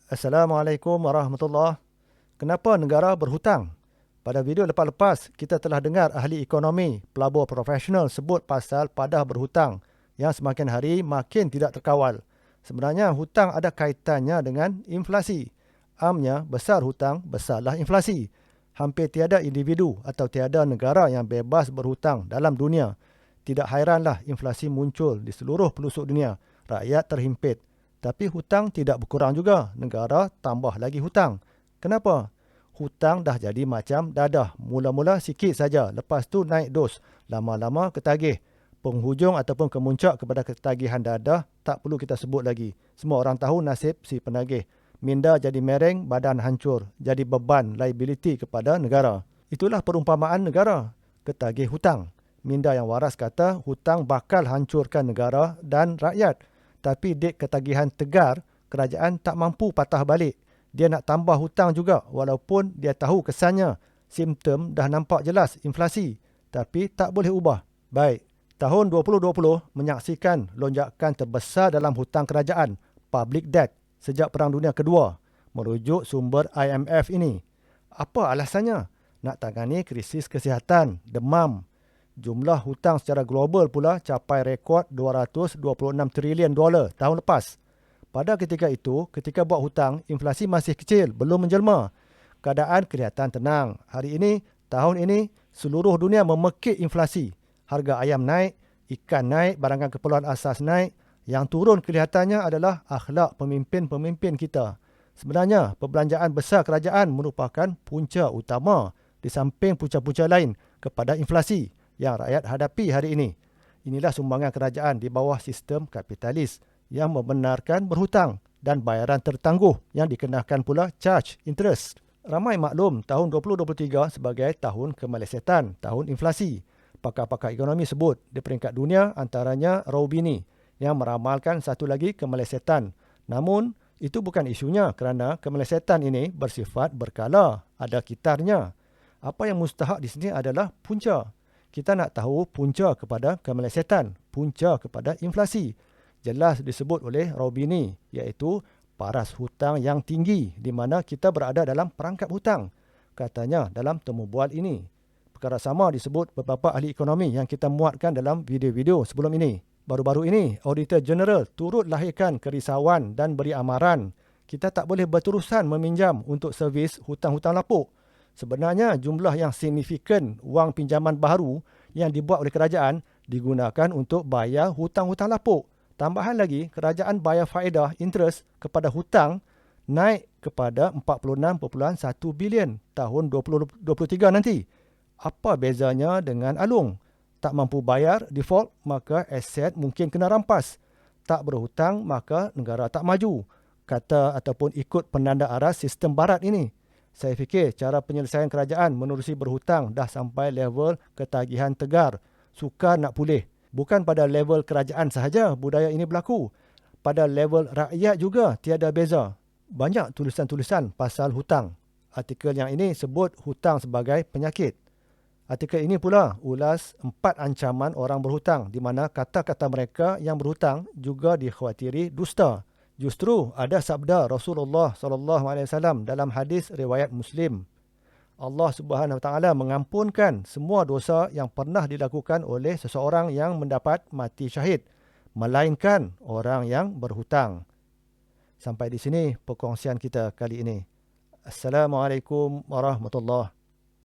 Assalamualaikum warahmatullahi. Kenapa negara berhutang? Pada video lepas-lepas, kita telah dengar ahli ekonomi, pelabur profesional sebut pasal padah berhutang yang semakin hari makin tidak terkawal. Sebenarnya hutang ada kaitannya dengan inflasi. Amnya, besar hutang, besarlah inflasi. Hampir tiada individu atau tiada negara yang bebas berhutang dalam dunia. Tidak hairanlah inflasi muncul di seluruh pelosok dunia. Rakyat terhimpit. Tapi hutang tidak berkurang juga. Negara tambah lagi hutang. Kenapa? Hutang dah jadi macam dadah. Mula-mula sikit saja. Lepas tu naik dos. Lama-lama ketagih. Penghujung ataupun kemuncak kepada ketagihan dadah tak perlu kita sebut lagi. Semua orang tahu nasib si penagih. Minda jadi mereng, badan hancur. Jadi beban, liability kepada negara. Itulah perumpamaan negara. Ketagih hutang. Minda yang waras kata hutang bakal hancurkan negara dan rakyat. Tapi dek ketagihan tegar, kerajaan tak mampu patah balik. Dia nak tambah hutang juga walaupun dia tahu kesannya. Simptom dah nampak jelas inflasi. Tapi tak boleh ubah. Baik, tahun 2020 menyaksikan lonjakan terbesar dalam hutang kerajaan, public debt, sejak Perang Dunia Kedua, merujuk sumber IMF ini. Apa alasannya? Nak tangani krisis kesihatan, demam. Jumlah hutang secara global pula capai rekod $226 trilion tahun lepas. Pada ketika itu, ketika buat hutang, inflasi masih kecil, belum menjelma. Keadaan kelihatan tenang. Hari ini, tahun ini, seluruh dunia memekik inflasi. Harga ayam naik, ikan naik, barangan keperluan asas naik. Yang turun kelihatannya adalah akhlak pemimpin-pemimpin kita. Sebenarnya, perbelanjaan besar kerajaan merupakan punca utama di samping punca-punca lain kepada inflasi yang rakyat hadapi hari ini. Inilah sumbangan kerajaan di bawah sistem kapitalis yang membenarkan berhutang dan bayaran tertangguh yang dikenakan pula charge interest. Ramai maklum tahun 2023 sebagai tahun kemelesetan, tahun inflasi. Pakar-pakar ekonomi sebut di peringkat dunia antaranya Roubini yang meramalkan satu lagi kemelesetan. Namun, itu bukan isunya kerana kemelesetan ini bersifat berkala, ada kitarnya. Apa yang mustahak di sini adalah punca. Kita nak tahu punca kepada kemelesetan, punca kepada inflasi. Jelas disebut oleh Roubini, iaitu paras hutang yang tinggi di mana kita berada dalam perangkap hutang. Katanya dalam temu bual ini. Perkara sama disebut beberapa ahli ekonomi yang kita muatkan dalam video-video sebelum ini. Baru-baru ini, Auditor General turut lahirkan kerisauan dan beri amaran. Kita tak boleh berterusan meminjam untuk servis hutang-hutang lapuk. Sebenarnya jumlah yang signifikan wang pinjaman baru yang dibuat oleh kerajaan digunakan untuk bayar hutang-hutang lapuk. Tambahan lagi, kerajaan bayar faedah interest kepada hutang naik kepada 46.1 bilion tahun 2023 nanti. Apa bezanya dengan Alung? Tak mampu bayar, default, maka aset mungkin kena rampas. Tak berhutang, maka negara tak maju. Kata ataupun ikut penanda aras sistem barat ini. Saya fikir cara penyelesaian kerajaan menerusi berhutang dah sampai level ketagihan tegar. Sukar nak pulih. Bukan pada level kerajaan sahaja budaya ini berlaku. Pada level rakyat juga tiada beza. Banyak tulisan-tulisan pasal hutang. Artikel yang ini sebut hutang sebagai penyakit. Artikel ini pula ulas 4 ancaman orang berhutang di mana kata-kata mereka yang berhutang juga dikhawatiri dusta. Justru ada sabda Rasulullah SAW dalam hadis riwayat Muslim. Allah Subhanahu Wa Taala mengampunkan semua dosa yang pernah dilakukan oleh seseorang yang mendapat mati syahid, melainkan orang yang berhutang. Sampai di sini perkongsian kita kali ini. Assalamualaikum warahmatullahi